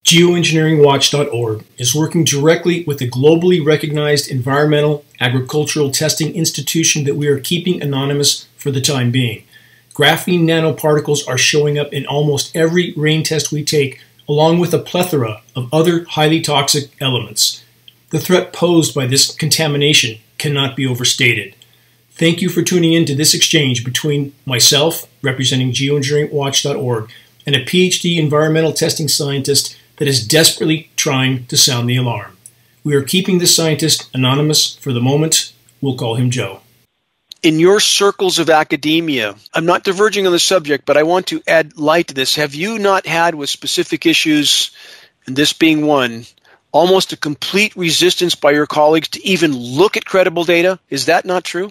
Geoengineeringwatch.org is working directly with the globally recognized environmental agricultural testing institution that we are keeping anonymous for the time being. Graphene nanoparticles are showing up in almost every rain test we take, along with a plethora of other highly toxic elements. The threat posed by this contamination cannot be overstated. Thank you for tuning in to this exchange between myself, representing geoengineeringwatch.org, and a PhD environmental testing scientist that is desperately trying to sound the alarm. We are keeping this scientist anonymous for the moment. We'll call him Joe. In your circles of academia, I'm not diverging on the subject, but I want to add light to this. Have you not had with specific issues, and this being one, almost a complete resistance by your colleagues to even look at credible data? Is that not true?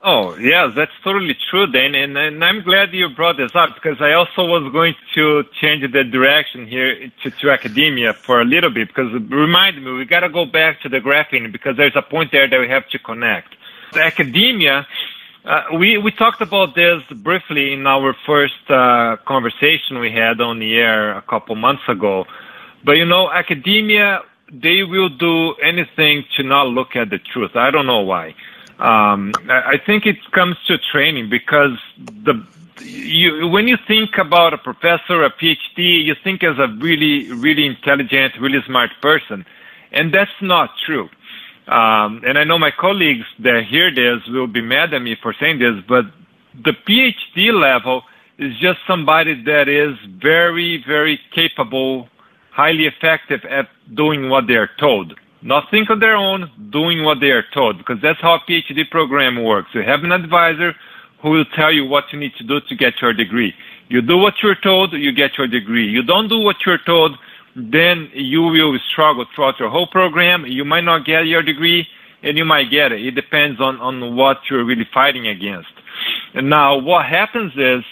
Oh, yes, that's totally true, Dane, and I'm glad you brought this up because I also was going to change the direction here to academia for a little bit because it reminded me we got to go back to the graphene because there's a point there that we have to connect. The academia, we talked about this briefly in our first conversation we had on the air a couple months ago, but you know, academia, they will do anything to not look at the truth. I don't know why. I think it comes to training because when you think about a professor, a PhD, you think as a really, really intelligent, really smart person, and that's not true. And I know my colleagues that hear this will be mad at me for saying this, but the PhD level is just somebody that is very, very capable, highly effective at doing what they are told. Not think on their own, doing what they are told, because that's how a PhD program works. You have an advisor who will tell you what you need to do to get your degree. You do what you're told, you get your degree. You don't do what you're told, then you will struggle throughout your whole program. You might not get your degree, and you might get it. It depends on what you're really fighting against. And now what happens is,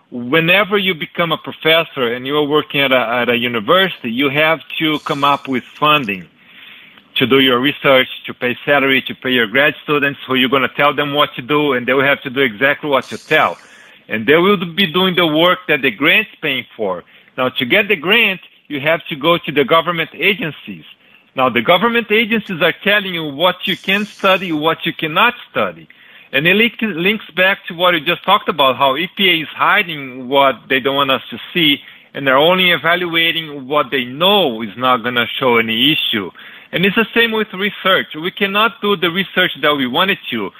whenever you become a professor and you're working at a university, you have to come up with funding to do your research, to pay salary, to pay your grad students, who you're going to tell them what to do, and they will have to do exactly what you tell. And they will be doing the work that the grant's paying for. Now, to get the grant, you have to go to the government agencies. Now, the government agencies are telling you what you can study, what you cannot study. And it links back to what we just talked about, how EPA is hiding what they don't want us to see, and they're only evaluating what they know is not going to show any issue. And it's the same with research. We cannot do the research that we wanted to.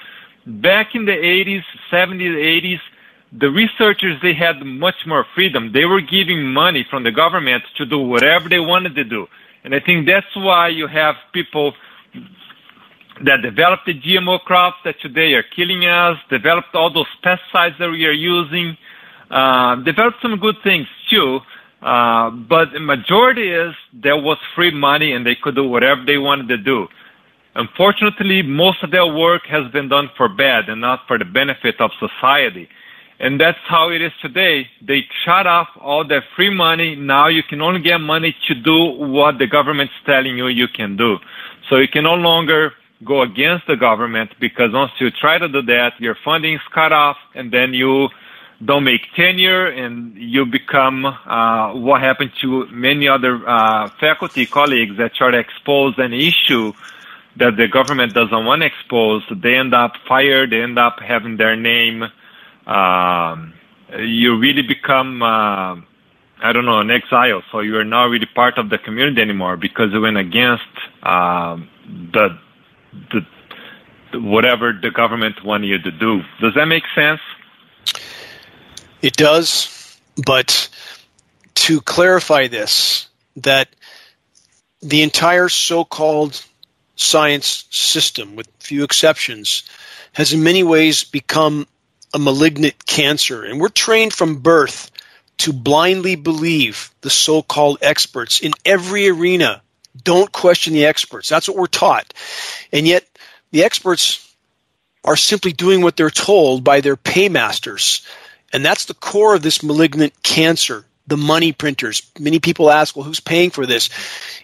Back in the 80s, 70s, 80s, the researchers, they had much more freedom. They were giving money from the government to do whatever they wanted to do. And I think that's why you have people that developed the GMO crops that today are killing us, developed all those pesticides that we are using, developed some good things too. But the majority is there was free money and they could do whatever they wanted to do. Unfortunately, most of their work has been done for bad and not for the benefit of society. And that's how it is today. They shut off all their free money. Now you can only get money to do what the government's telling you can do. So you can no longer go against the government because once you try to do that, your funding is cut off and then you don't make tenure, and you become what happened to many other faculty colleagues that try to expose an issue that the government doesn't want to expose. They end up fired, they end up having their name. You really become, an exile, so you are not really part of the community anymore because you went against whatever the government wanted you to do. Does that make sense? It does, but to clarify this, that the entire so-called science system, with few exceptions, has in many ways become a malignant cancer. And we're trained from birth to blindly believe the so-called experts in every arena. Don't question the experts. That's what we're taught. And yet the experts are simply doing what they're told by their paymasters. And that's the core of this malignant cancer, the money printers. Many people ask, well, who's paying for this?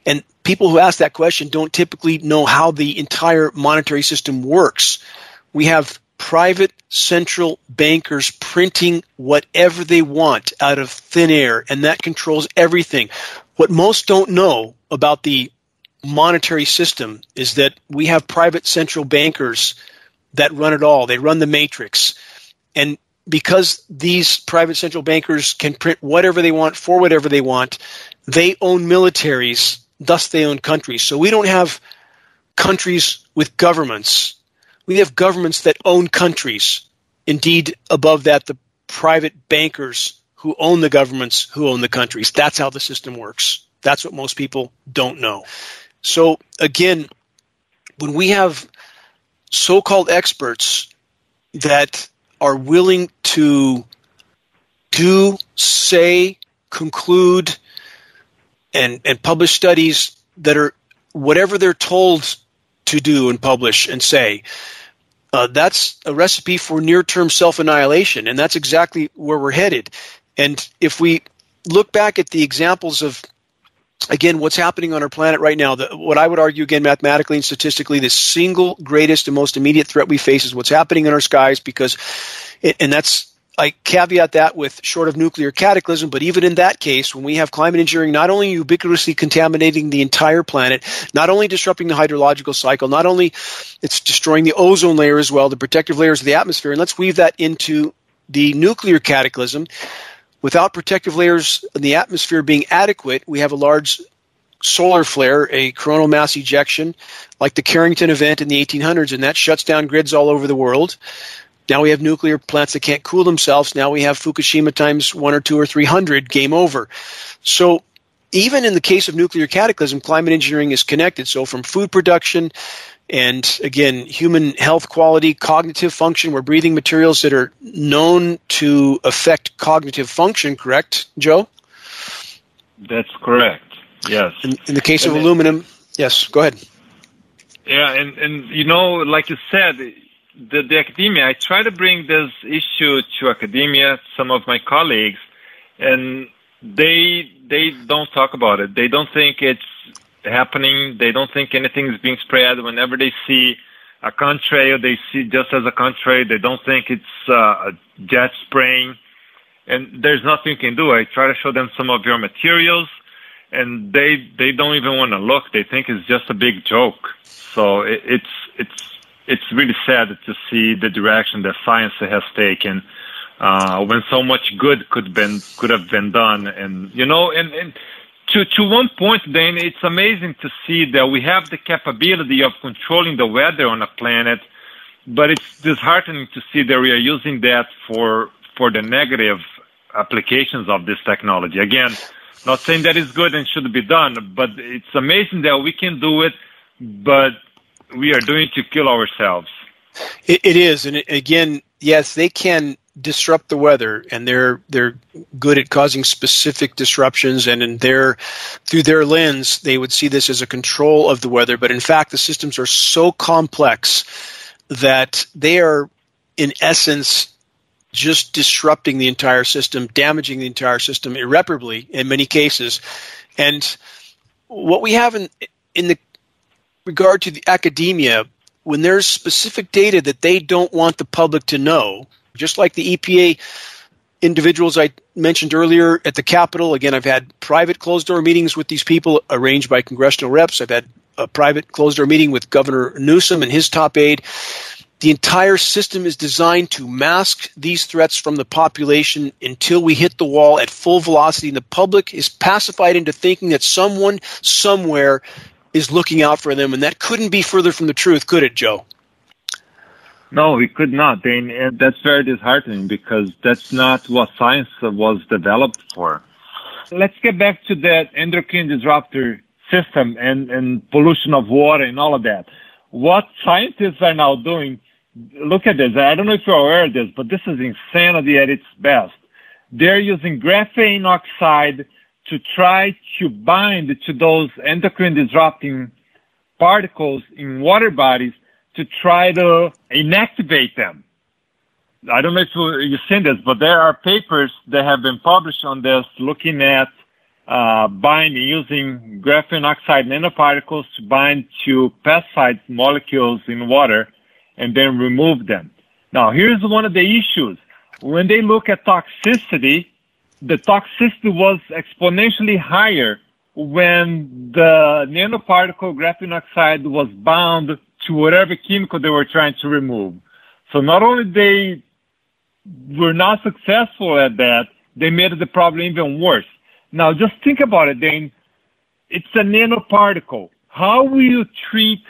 And people who ask that question don't typically know how the entire monetary system works. We have private central bankers printing whatever they want out of thin air, and that controls everything. What most don't know about the monetary system is that we have private central bankers that run it all. They run the matrix. And because these private central bankers can print whatever they want for whatever they want, they own militaries, thus they own countries. So we don't have countries with governments. We have governments that own countries. Indeed, above that, the private bankers who own the governments who own the countries. That's how the system works. That's what most people don't know. So again, when we have so-called experts that are willing to do, say, conclude, and publish studies that are whatever they're told to do and publish and say, that's a recipe for near-term self-annihilation, and that's exactly where we're headed. And if we look back at the examples of, again, what's happening on our planet right now, what I would argue, again, mathematically and statistically, the single greatest and most immediate threat we face is what's happening in our skies, because, and that's, I caveat that with short of nuclear cataclysm, but even in that case, when we have climate engineering not only ubiquitously contaminating the entire planet, not only disrupting the hydrological cycle, not only it's destroying the ozone layer as well, the protective layers of the atmosphere, and let's weave that into the nuclear cataclysm. Without protective layers in the atmosphere being adequate, we have a large solar flare, a coronal mass ejection, like the Carrington event in the 1800s, and that shuts down grids all over the world. Now we have nuclear plants that can't cool themselves. Now we have Fukushima times 1 or 2 or 300, game over. So even in the case of nuclear cataclysm, climate engineering is connected. So from food production and, again, human health quality, cognitive function, we're breathing materials that are known to affect cognitive function, correct, Joe? That's correct, yes. In the case of aluminum, yes, go ahead. Yeah, and you know, like you said, the academia, I try to bring this issue to academia, some of my colleagues, and they don't talk about it. They don't think it's happening. They don't think anything is being spread. Whenever they see a contrail, they see just as a contrail. They don't think it's a jet spraying, and there's nothing you can do. I try to show them some of your materials, and they don't even want to look. They think it's just a big joke. So it's really sad to see the direction that science has taken when so much good could have been done. And you know, and to one point, Dane, it's amazing to see that we have the capability of controlling the weather on a planet, but it's disheartening to see that we are using that for the negative applications of this technology. Again, not saying that it's good and should be done, but it's amazing that we can do it, but we are doing it to kill ourselves. It is, and again, yes, they can disrupt the weather, and they're good at causing specific disruptions, and through their lens, they would see this as a control of the weather. But in fact, the systems are so complex that they are, in essence, just disrupting the entire system, damaging the entire system irreparably in many cases. And what we have in the regard to the academia, when there's specific data that they don't want the public to know, just like the EPA individuals I mentioned earlier at the Capitol. Again, I've had private closed-door meetings with these people arranged by congressional reps. I've had a private closed-door meeting with Governor Newsom and his top aide. The entire system is designed to mask these threats from the population until we hit the wall at full velocity, and the public is pacified into thinking that someone somewhere is looking out for them, and that couldn't be further from the truth, could it, Joe? No, we could not, Dane, and that's very disheartening because that's not what science was developed for. Let's get back to that endocrine disruptor system and pollution of water and all of that. What scientists are now doing, look at this. I don't know if you're aware of this, but this is insanity at its best. They're using graphene oxide to try to bind to those endocrine disrupting particles in water bodies to try to inactivate them. I don't know if you've seen this, but there are papers that have been published on this looking at binding, using graphene oxide nanoparticles to bind to pesticide molecules in water and then remove them. Now, here's one of the issues. When they look at toxicity, the toxicity was exponentially higher when the nanoparticle graphene oxide was bound to whatever chemical they were trying to remove. So not only they were not successful at that, they made the problem even worse. Now just think about it, Dane. It's a nanoparticle. How will you treat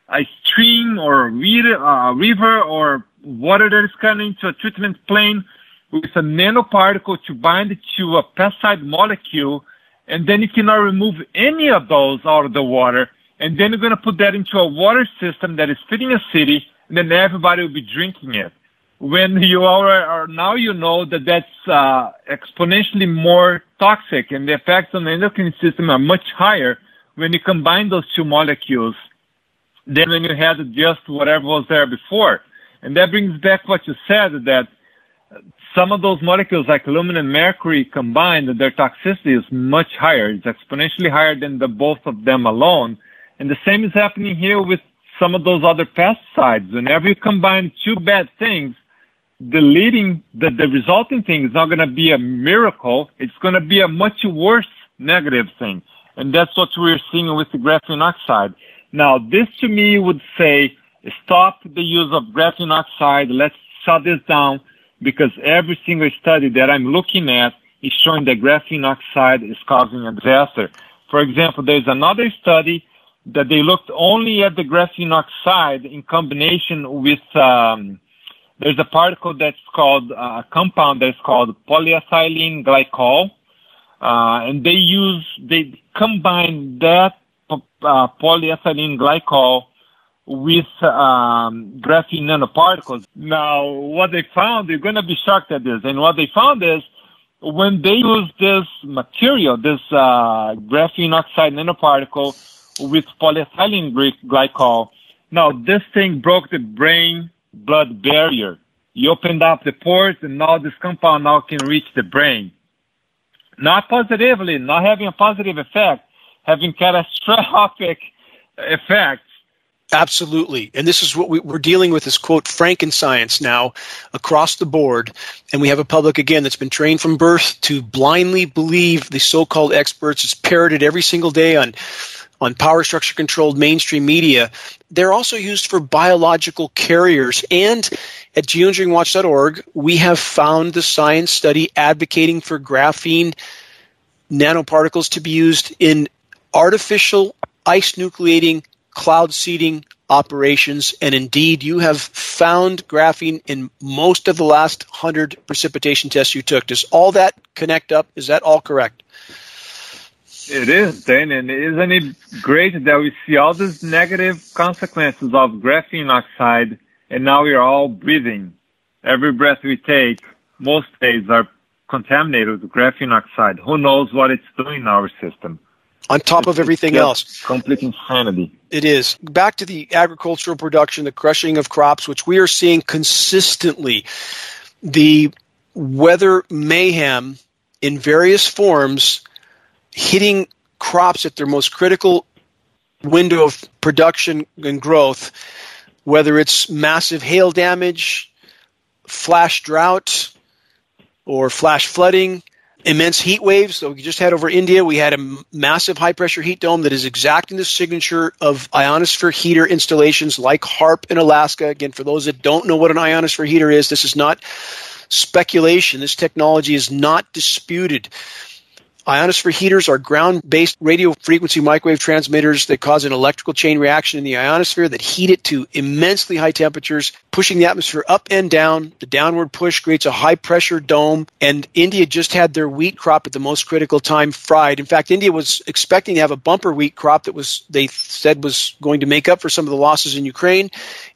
a stream or a river or water that is coming into a treatment plane with a nanoparticle to bind to a pesticide molecule, and then you cannot remove any of those out of the water, and then you're going to put that into a water system that is feeding a city, and then everybody will be drinking it. When you are now you know that that's exponentially more toxic, and the effects on the endocrine system are much higher when you combine those two molecules than when you had just whatever was there before. And that brings back what you said, that some of those molecules like aluminum and mercury combined, their toxicity is much higher. It's exponentially higher than the both of them alone. And the same is happening here with some of those other pesticides. Whenever you combine two bad things, the resulting thing is not going to be a miracle. It's going to be a much worse negative thing. And that's what we're seeing with the graphene oxide. Now, this to me would say, stop the use of graphene oxide. Let's shut this down, because every single study that I'm looking at is showing that graphene oxide is causing a disaster. For example, there's another study that they looked only at the graphene oxide in combination with, there's a particle that's called, a compound that's called polyethylene glycol. And they combine that polyethylene glycol with graphene nanoparticles. Now, what they found, you're going to be shocked at this, and what they found is when they use this material, this graphene oxide nanoparticle with polyethylene glycol, now this thing broke the brain-blood barrier. You opened up the pores, and now this compound now can reach the brain. Not positively, not having a positive effect, having catastrophic effects. Absolutely. And this is what we're dealing with, is, quote, Frankenscience now across the board. And we have a public, again, that's been trained from birth to blindly believe the so-called experts. It's parroted every single day on power structure controlled mainstream media. They're also used for biological carriers. And at geoengineeringwatch.org, we have found the science study advocating for graphene nanoparticles to be used in artificial ice nucleating cloud seeding operations. And indeed, you have found graphene in most of the last 100 precipitation tests you took. Does all that connect up? Is that all correct? It is, Dane, and isn't it great that we see all these negative consequences of graphene oxide, and now we are all breathing. Every breath we take, most days, are contaminated with graphene oxide. Who knows what it's doing in our system? On top of everything else. Complete insanity. It is. Back to the agricultural production, the crushing of crops, which we are seeing consistently. The weather mayhem in various forms hitting crops at their most critical window of production and growth, whether it's massive hail damage, flash drought, or flash flooding, immense heat waves. So we just had over India, we had a massive high-pressure heat dome that is exacting the signature of ionosphere heater installations like HARP in Alaska. Again, for those that don't know what an ionosphere heater is, this is not speculation. This technology is not disputed. Ionosphere heaters are ground-based radio frequency microwave transmitters that cause an electrical chain reaction in the ionosphere that heat it to immensely high temperatures, pushing the atmosphere up and down. The downward push creates a high-pressure dome, and India just had their wheat crop at the most critical time fried. In fact, India was expecting to have a bumper wheat crop that they said was going to make up for some of the losses in Ukraine,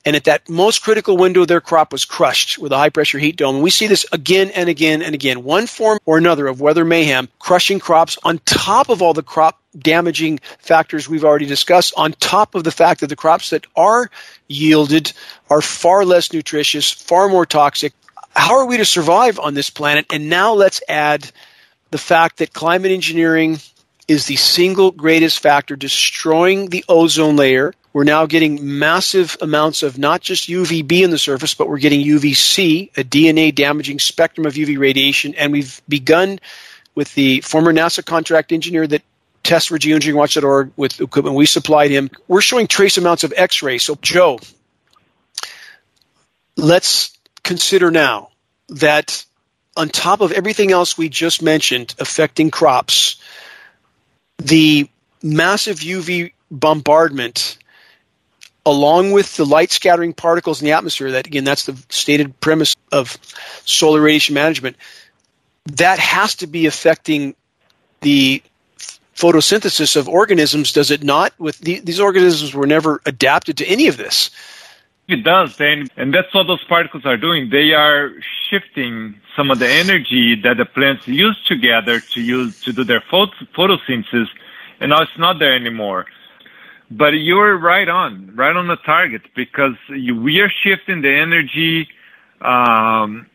and at that most critical window, their crop was crushed with a high-pressure heat dome. And we see this again and again and again, one form or another of weather mayhem, crushing crops on top of all the crop damaging factors we've already discussed, on top of the fact that the crops that are yielded are far less nutritious, far more toxic. How are we to survive on this planet? And now let's add the fact that climate engineering is the single greatest factor destroying the ozone layer. We're now getting massive amounts of not just UVB in the surface, but we're getting UVC, a DNA-damaging spectrum of UV radiation, and we've begun with the former NASA contract engineer that tests for geoengineeringwatch.org with equipment we supplied him. We're showing trace amounts of X-rays. So, Joe, let's consider now that on top of everything else we just mentioned affecting crops, the massive UV bombardment, along with the light scattering particles in the atmosphere, that again, that's the stated premise of solar radiation management, that has to be affecting the photosynthesis of organisms, does it not? With these organisms were never adapted to any of this. It does, Dane, and that's what those particles are doing. They are shifting some of the energy that the plants used to gather to do their photosynthesis, and now it's not there anymore. But you're right on the target, because we are shifting the energy that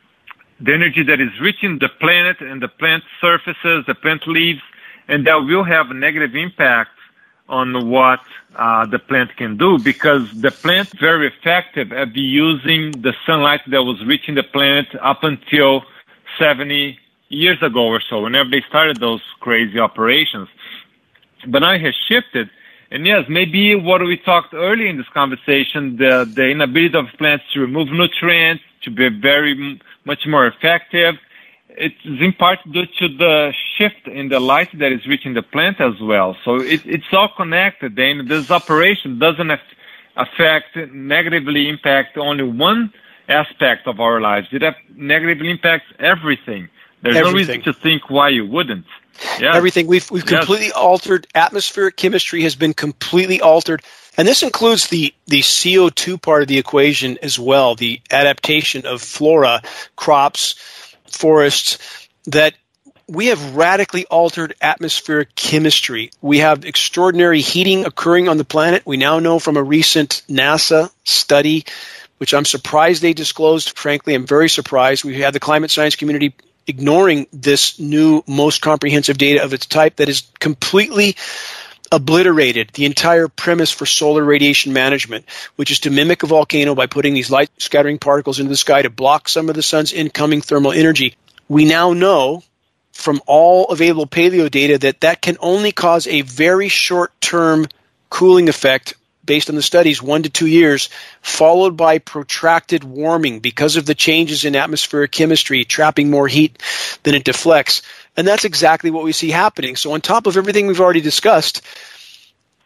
is reaching the planet and the plant surfaces, the plant leaves, and that will have a negative impact on what the plant can do, because the plant is very effective at using the sunlight that was reaching the planet up until 70 years ago or so, whenever they started those crazy operations. But now it has shifted. And yes, maybe what we talked earlier in this conversation, the inability of plants to remove nutrients, to be very much more effective, it's in part due to the shift in the light that is reaching the plant as well. So it's all connected. Then this operation doesn't negatively impact only one aspect of our lives. It negatively impacts everything. There's no reason to think why you wouldn't. Yeah. Everything. We've completely altered. Atmospheric chemistry has been completely altered. And this includes the CO2 part of the equation as well, the adaptation of flora, crops, forests, that we have radically altered atmospheric chemistry. We have extraordinary heating occurring on the planet. We now know from a recent NASA study, which I'm surprised they disclosed. Frankly, I'm very surprised. We had the climate science community ignoring this new, most comprehensive data of its type that is completely obliterated the entire premise for solar radiation management, which is to mimic a volcano by putting these light scattering particles into the sky to block some of the sun's incoming thermal energy. We now know from all available paleo data that can only cause a very short-term cooling effect based on the studies, 1 to 2 years, followed by protracted warming because of the changes in atmospheric chemistry, trapping more heat than it deflects. And that's exactly what we see happening. So on top of everything we've already discussed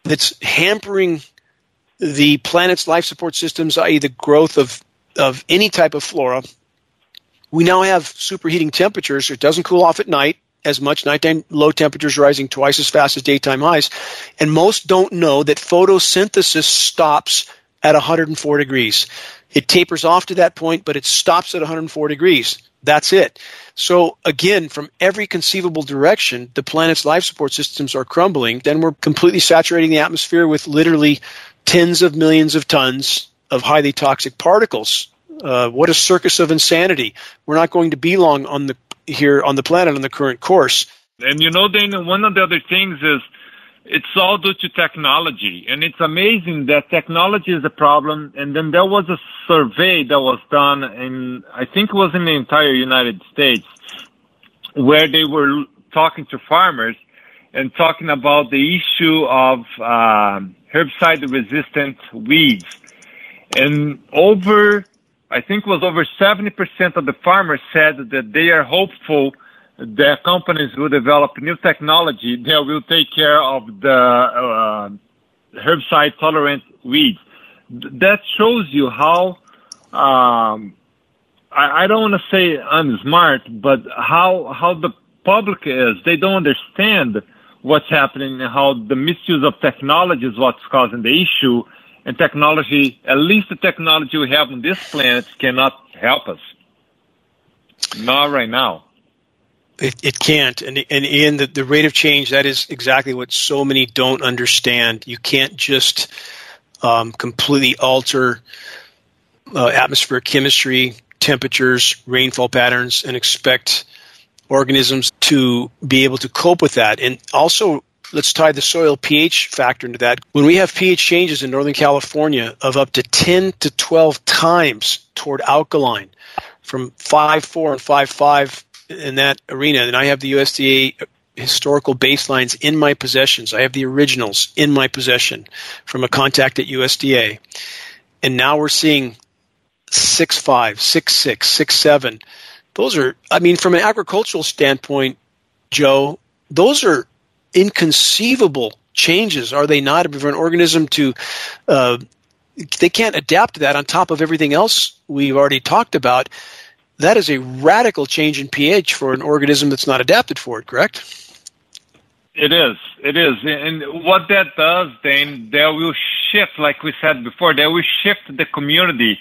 that's hampering the planet's life support systems, i.e. the growth of any type of flora, we now have superheating temperatures. It doesn't cool off at night as much. Nighttime low temperatures rising twice as fast as daytime highs. And most don't know that photosynthesis stops at 104 degrees. It tapers off to that point, but it stops at 104 degrees. That's it. So again, from every conceivable direction, the planet's life support systems are crumbling. Then we're completely saturating the atmosphere with literally tens of millions of tons of highly toxic particles. What a circus of insanity. We're not going to be long here on the planet on the current course. And you know, Dane, one of the other things is it's all due to technology. And it's amazing that technology is a problem. And then there was a survey that was done I think it was in the entire United States, where they were talking to farmers and talking about the issue of herbicide-resistant weeds. And I think it was over 70% of the farmers said that they are hopeful that companies will develop new technology that will take care of the herbicide-tolerant weeds. That shows you how, I don't want to say unsmart, but how the public is. They don't understand what's happening and how the misuse of technology is what's causing the issue. And technology, at least the technology we have on this planet, cannot help us. Not right now. It can't. And in the rate of change, that is exactly what so many don't understand. You can't just completely alter atmospheric chemistry, temperatures, rainfall patterns, and expect organisms to be able to cope with that. And also, let's tie the soil pH factor into that. When we have pH changes in Northern California of up to 10 to 12 times toward alkaline, from 5.4 and 5.5 in that arena, and I have the USDA historical baselines in my possessions. I have the originals in my possession from a contact at USDA. And now we're seeing 6.5, 6.6, 6.7. Those are, I mean, from an agricultural standpoint, Joe, those are inconceivable changes, are they not? For an organism to, they can't adapt to that on top of everything else we've already talked about. That is a radical change in pH for an organism that's not adapted for it, correct? It is. And what that does, Dane, that will shift, like we said before, that will shift the community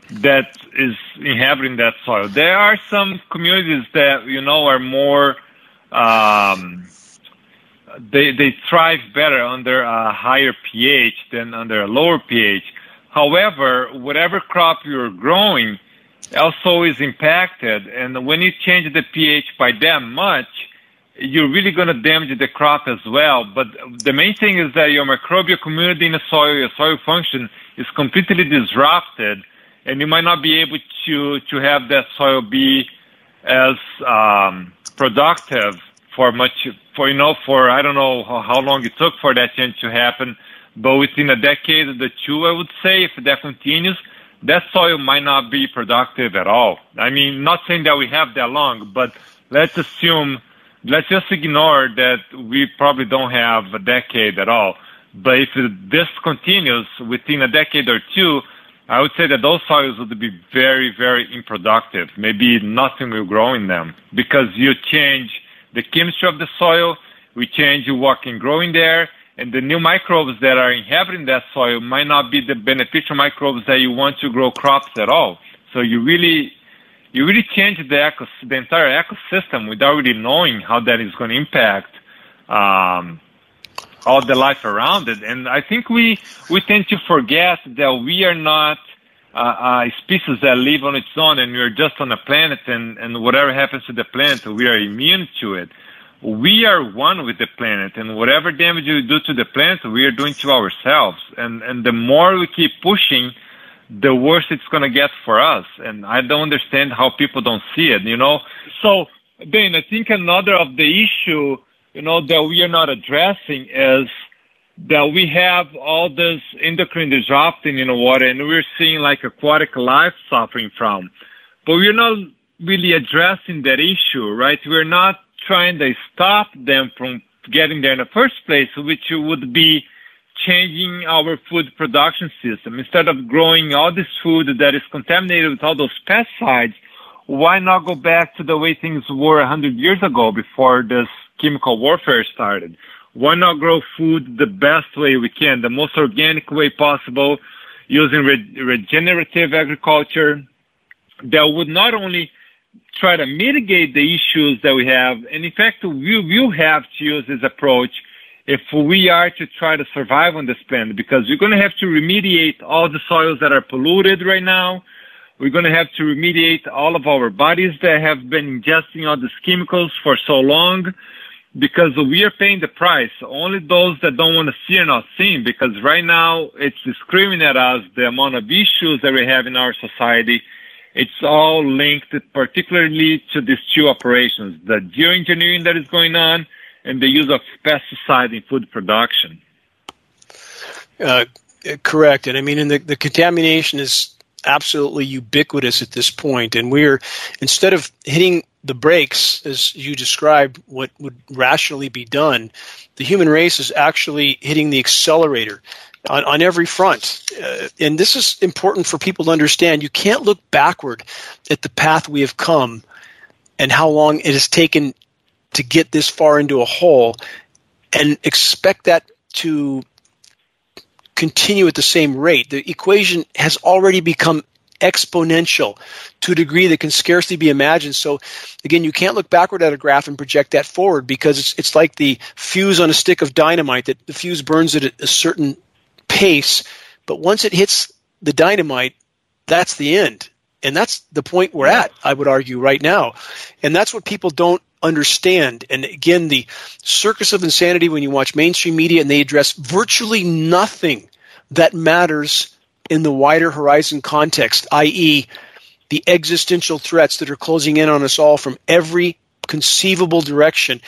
that is inhabiting that soil. There are some communities that, are more, they thrive better under a higher pH than under a lower pH. However, whatever crop you're growing also is impacted, and when you change the pH by that much, you're really going to damage the crop as well. But the main thing is that your microbial community in the soil, your soil function, is completely disrupted, and you might not be able to have that soil be as productive for I don't know how long it took for that change to happen, but within a decade or two, I would say, if that continues, that soil might not be productive at all. I mean, not saying that we have that long, but let's just ignore that we probably don't have a decade at all. But if this continues within a decade or two, I would say that those soils would be very, very unproductive. Maybe nothing will grow in them because you change the chemistry of the soil, we change what can grow in there, and the new microbes that are inhabiting that soil might not be the beneficial microbes that you want to grow crops at all. So you really change the entire ecosystem without really knowing how that is going to impact all the life around it. And I think we tend to forget that we are not a species that live on its own, and we are just on a planet, and whatever happens to the planet, we are immune to it. We are one with the planet, and whatever damage we do to the planet, we are doing to ourselves. And the more we keep pushing, the worse it's going to get for us. And I don't understand how people don't see it, So, Dane, I think another of the issue, that we are not addressing is that we have all this endocrine disrupting in the water, and we're seeing like aquatic life suffering from. But we're not really addressing that issue, right? We're not trying to stop them from getting there in the first place, which would be changing our food production system. Instead of growing all this food that is contaminated with all those pesticides, why not go back to the way things were 100 years ago before this chemical warfare started? Why not grow food the best way we can, the most organic way possible, using regenerative agriculture that would not only try to mitigate the issues that we have, and in fact, we will have to use this approach if we are to try to survive on this planet, because we're going to have to remediate all the soils that are polluted right now. We're going to have to remediate all of our bodies that have been ingesting all these chemicals for so long, because we are paying the price. Only those that don't want to see are not seeing, because right now it's screaming at us the amount of issues that we have in our society. It's all linked particularly to these two operations, the geoengineering that is going on and the use of pesticide in food production. Correct. And I mean, the contamination is absolutely ubiquitous at this point. And we're, instead of hitting the brakes, as you described, what would rationally be done, the human race is actually hitting the accelerator on every front. And this is important for people to understand. You can't look backward at the path we have come and how long it has taken to get this far into a hole and expect that to continue at the same rate. The equation has already become exponential to a degree that can scarcely be imagined. So again, you can't look backward at a graph and project that forward, because it's like the fuse on a stick of dynamite, that the fuse burns at a certain pace, but once it hits the dynamite, that's the end. And that's the point we're at, I would argue, right now. And that's what people don't understand. And again, the circus of insanity when you watch mainstream media and they address virtually nothing that matters in the wider horizon context, i.e. the existential threats that are closing in on us all from every conceivable direction.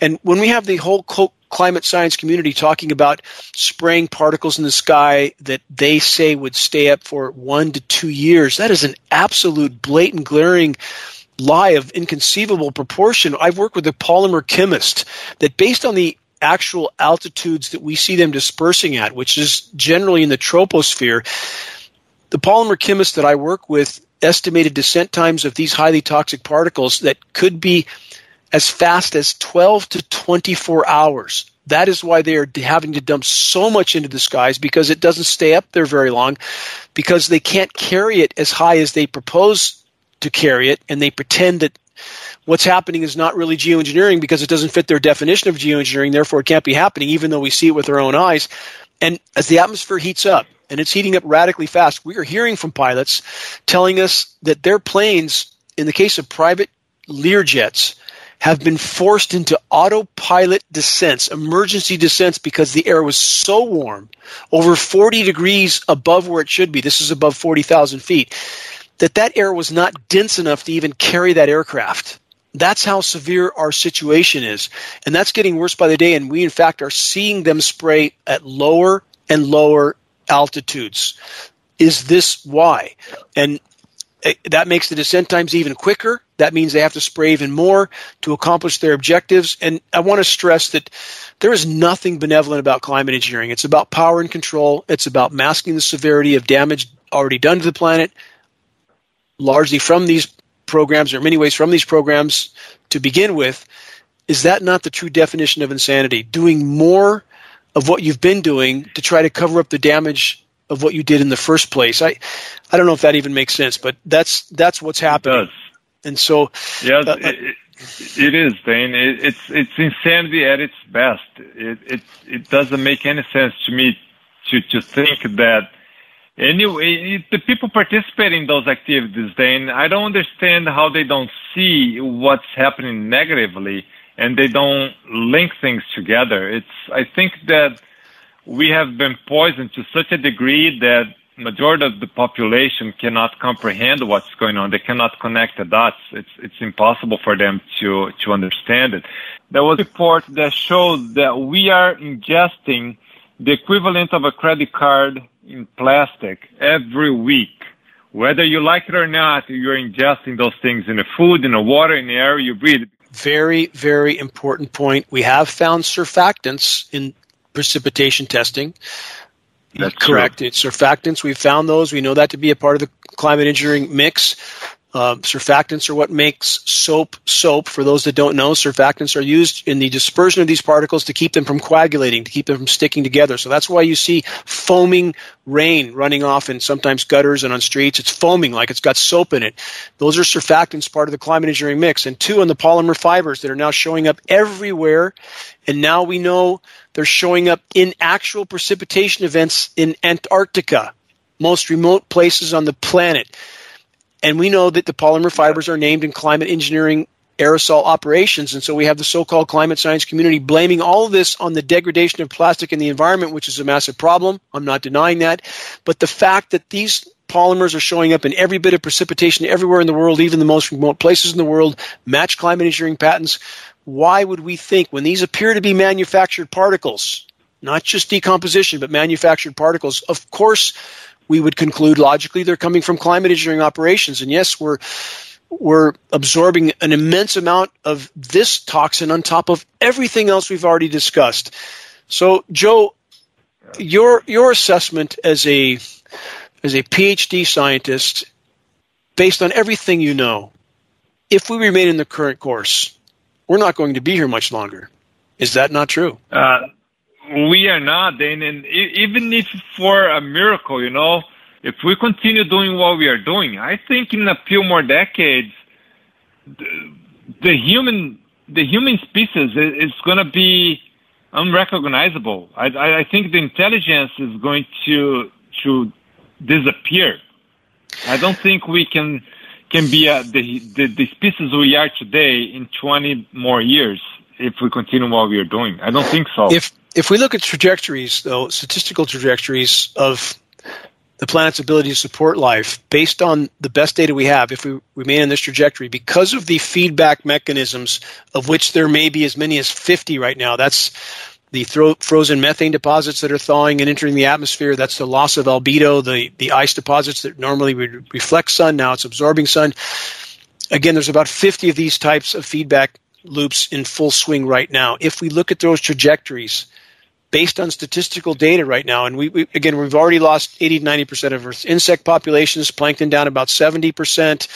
And when we have the whole climate science community talking about spraying particles in the sky that they say would stay up for 1 to 2 years, that is an absolute blatant, glaring lie of inconceivable proportion. I've worked with a polymer chemist that based on the actual altitudes that we see them dispersing at, which is generally in the troposphere, the polymer chemist that I work with estimated descent times of these highly toxic particles that could be as fast as 12 to 24 hours. That is why they are having to dump so much into the skies, because it doesn't stay up there very long, because they can't carry it as high as they propose to carry it, and they pretend that what's happening is not really geoengineering because it doesn't fit their definition of geoengineering, therefore it can't be happening, even though we see it with our own eyes. And as the atmosphere heats up, and it's heating up radically fast, we are hearing from pilots telling us that their planes, in the case of private Learjets, have been forced into autopilot descents, emergency descents, because the air was so warm, over 40 degrees above where it should be. This is above 40,000 feet. That air was not dense enough to even carry that aircraft. That's how severe our situation is. And that's getting worse by the day, and we, in fact, are seeing them spray at lower and lower altitudes. Is this why? And that makes the descent times even quicker. That means they have to spray even more to accomplish their objectives. And I want to stress that there is nothing benevolent about climate engineering. It's about power and control. It's about masking the severity of damage already done to the planet, largely from these programs, or in many ways from these programs to begin with. Is that not the true definition of insanity? Doing more of what you've been doing to try to cover up the damage of what you did in the first place. I don't know if that even makes sense, but that's what's happening. It does. And so, yes, it is, Dane. It's insanity at its best. It doesn't make any sense to me to think that. Anyway, the people participating in those activities, Dane, I don't understand how they don't see what's happening negatively and they don't link things together. I think that we have been poisoned to such a degree that majority of the population cannot comprehend what's going on. They cannot connect the dots. It's impossible for them to understand it. There was a report that showed that we are ingesting the equivalent of a credit card in plastic every week. Whether you like it or not, you're ingesting those things in the food, in the water, in the air you breathe. Very, very important point. We have found surfactants in precipitation testing. That's correct. True. It's surfactants. We've found those. We know that to be a part of the climate engineering mix. Surfactants are what makes soap. For those that don't know, surfactants are used in the dispersion of these particles to keep them from coagulating, to keep them from sticking together. So that's why you see foaming rain running off in sometimes gutters and on streets. It's foaming like it's got soap in it. Those are surfactants, part of the climate engineering mix. And two, on the polymer fibers that are now showing up everywhere. And now we know they're showing up in actual precipitation events in Antarctica, most remote places on the planet. And we know that the polymer fibers are named in climate engineering aerosol operations. And so we have the so-called climate science community blaming all of this on the degradation of plastic in the environment, which is a massive problem. I'm not denying that. But the fact that these polymers are showing up in every bit of precipitation everywhere in the world, even the most remote places in the world, match climate engineering patents. Why would we think, when these appear to be manufactured particles, not just decomposition, but manufactured particles, of course we would conclude logically they're coming from climate engineering operations. And yes, we're absorbing an immense amount of this toxin on top of everything else we've already discussed. So, Joe, your assessment as a PhD scientist, based on everything you know, if we remain in the current course, we're not going to be here much longer. Is that not true? We are not, Dane, and even if for a miracle, if we continue doing what we are doing, I think in a few more decades, the human species is going to be unrecognizable. I think the intelligence is going to disappear. I don't think we can be the species we are today in 20 more years if we continue what we are doing. I don't think so. If we look at trajectories, though, statistical trajectories of the planet's ability to support life, based on the best data we have, if we remain on this trajectory, because of the feedback mechanisms, of which there may be as many as 50 right now. That's the frozen methane deposits that are thawing and entering the atmosphere. That's the loss of albedo, the ice deposits that normally would reflect sun. Now it's absorbing sun. Again, there's about 50 of these types of feedback loops in full swing right now. If we look at those trajectories, based on statistical data right now, and we've already lost 80 to 90% of Earth's insect populations, plankton down about 70%,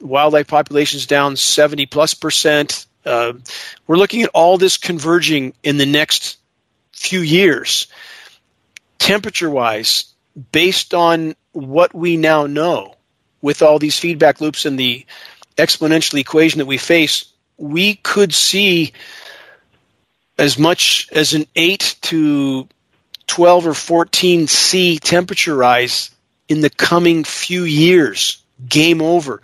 wildlife populations down 70 plus percent. We're looking at all this converging in the next few years. Temperature-wise, based on what we now know, with all these feedback loops and the exponential equation that we face, we could see as much as an 8 to 12 or 14 C temperature rise in the coming few years. Game over.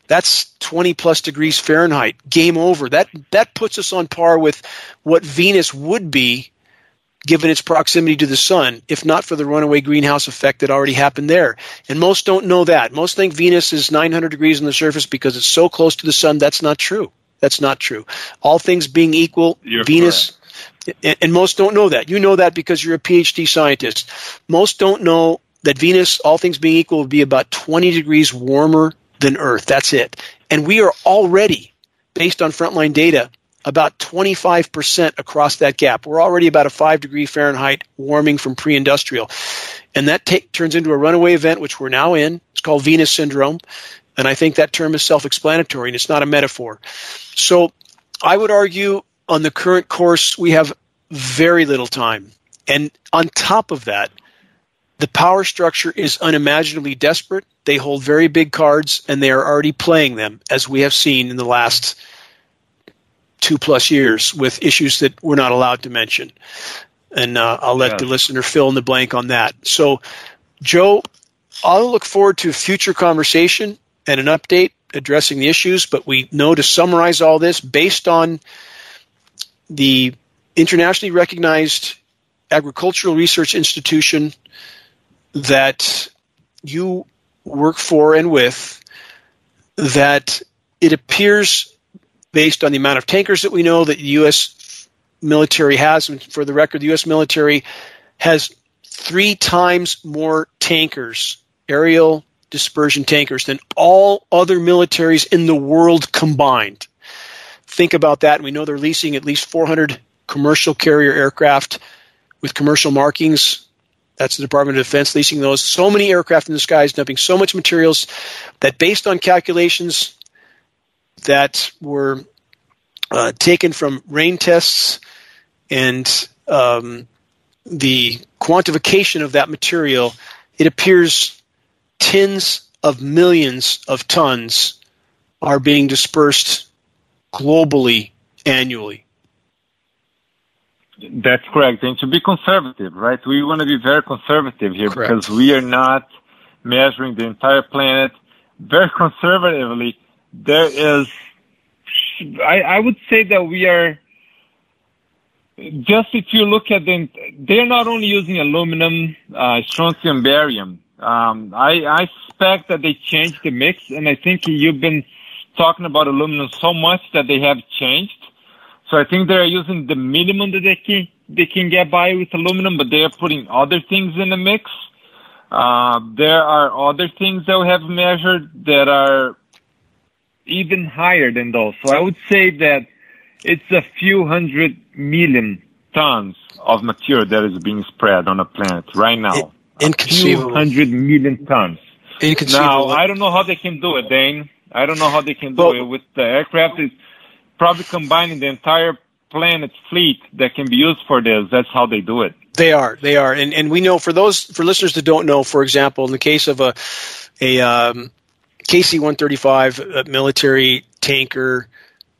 That's 20 plus degrees Fahrenheit. Game over. That puts us on par with what Venus would be given its proximity to the sun, if not for the runaway greenhouse effect that already happened there. And most don't know that. Most think Venus is 900 degrees on the surface because it's so close to the sun. That's not true. That's not true. All things being equal, You're Venus, and most don't know that. You know that because you're a PhD scientist. Most don't know that Venus, all things being equal, would be about 20 degrees warmer than Earth. That's it. And we are already, based on frontline data, about 25% across that gap. We're already about a 5 degree Fahrenheit warming from pre-industrial. And that turns into a runaway event, which we're now in. It's called Venus syndrome. And I think that term is self-explanatory, and it's not a metaphor. So I would argue on the current course, we have very little time. And on top of that, the power structure is unimaginably desperate. They hold very big cards, and they are already playing them, as we have seen in the last 2+ years with issues that we're not allowed to mention. And I'll let the listener fill in the blank on that. So, Joe, I'll look forward to a future conversation and an update addressing the issues, but we know to summarize all this based on the internationally recognized agricultural research institution that you work for and with, that it appears, based on the amount of tankers that we know that the U.S. military has, and for the record, the U.S. military has 3 times more tankers, aerial dispersion tankers, than all other militaries in the world combined. Think about that. We know they're leasing at least 400 commercial carrier aircraft with commercial markings. That's the Department of Defense leasing those. So many aircraft in the skies, dumping so much materials that, based on calculations that were taken from rain tests and the quantification of that material, it appears tens of millions of tons are being dispersed globally annually. That's correct. And to be conservative, right? We want to be very conservative here. Correct. Because we are not measuring the entire planet very conservatively. There is, I would say that we are, just if you look at them, they're not only using aluminum, strontium, barium. I suspect that they changed the mix, and I think you've been talking about aluminum so much that they have changed. So I think they're using the minimum that they can get by with aluminum, but they are putting other things in the mix. There are other things that we have measured that are even higher than those. So I would say that it's a few 100 million tons of material that is being spread on the planet right now. Inconceivable. 100 million tons. Inconceivable. Now, I don't know how they can do it, Dane. I don't know how they can do it with the aircraft. It's probably combining the entire planet's fleet that can be used for this. That's how they do it. They are. And we know, for listeners that don't know, for example, in the case of a KC-135 military tanker,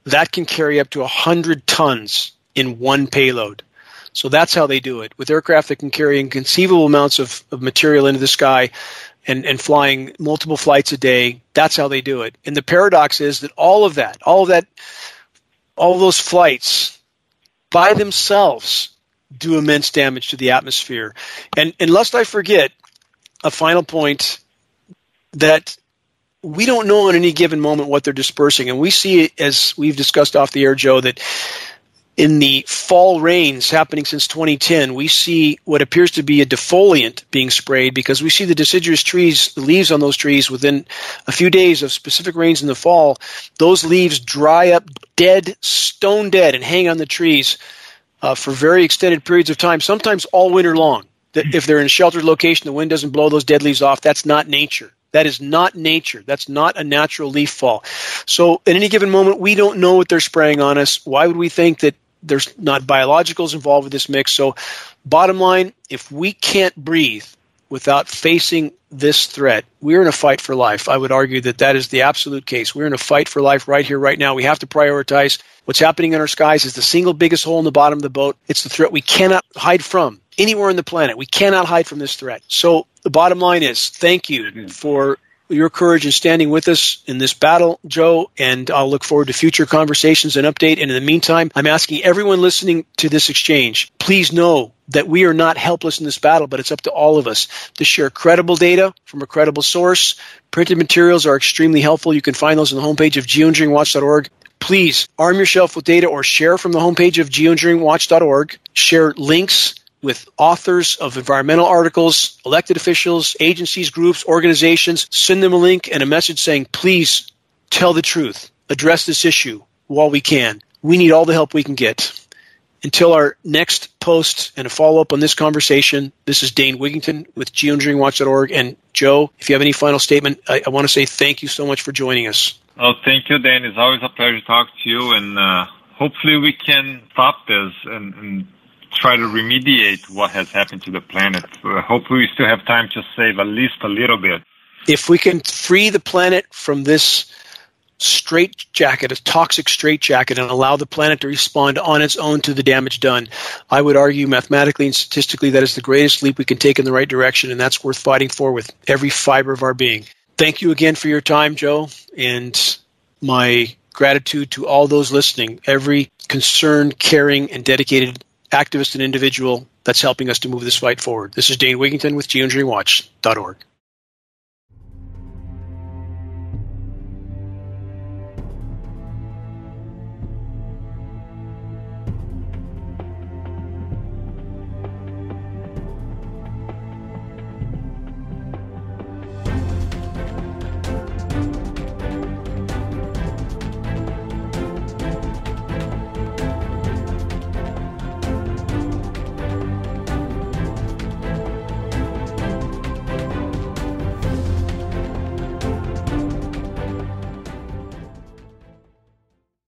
that can carry up to 100 tons in one payload. So that's how they do it. With aircraft that can carry inconceivable amounts of material into the sky and flying multiple flights a day, that's how they do it. And the paradox is that all of those flights by themselves do immense damage to the atmosphere. And lest I forget, a final point that we don't know in any given moment what they're dispersing. And we see it, as we've discussed off the air, Joe, that in the fall rains happening since 2010, we see what appears to be a defoliant being sprayed because we see the deciduous trees, the leaves on those trees within a few days of specific rains in the fall, those leaves dry up dead, stone dead, and hang on the trees for very extended periods of time, sometimes all winter long. If they're in a sheltered location, the wind doesn't blow those dead leaves off. That's not nature. That is not nature. That's not a natural leaf fall. So at any given moment, we don't know what they're spraying on us. Why would we think that there's not biologicals involved with this mix? So bottom line, if we can't breathe without facing this threat, we're in a fight for life. I would argue that that is the absolute case. We're in a fight for life right here, right now. We have to prioritize. What's happening in our skies is the single biggest hole in the bottom of the boat. It's the threat we cannot hide from anywhere on the planet. We cannot hide from this threat. So the bottom line is thank you for your courage in standing with us in this battle, Joe, and I'll look forward to future conversations and update. And in the meantime, I'm asking everyone listening to this exchange, please know that we are not helpless in this battle, but it's up to all of us to share credible data from a credible source. Printed materials are extremely helpful. You can find those on the homepage of geoengineeringwatch.org. Please arm yourself with data or share from the homepage of geoengineeringwatch.org. Share links with authors of environmental articles, elected officials, agencies, groups, organizations. Send them a link and a message saying, please tell the truth. Address this issue while we can. We need all the help we can get. Until our next post and a follow-up on this conversation, this is Dane Wigington with geoengineeringwatch.org. And Joe, if you have any final statement, I want to say thank you so much for joining us. Oh, thank you, Dan. It's always a pleasure to talk to you, and hopefully we can stop this and try to remediate what has happened to the planet. Hopefully we still have time to save at least a little bit. If we can free the planet from this straitjacket, a toxic straitjacket, and allow the planet to respond on its own to the damage done, I would argue mathematically and statistically that is the greatest leap we can take in the right direction, and that's worth fighting for with every fiber of our being. Thank you again for your time, Joe, and my gratitude to all those listening, every concerned, caring, and dedicated activist and individual that's helping us to move this fight forward. This is Dane Wigington with geoengineeringwatch.org.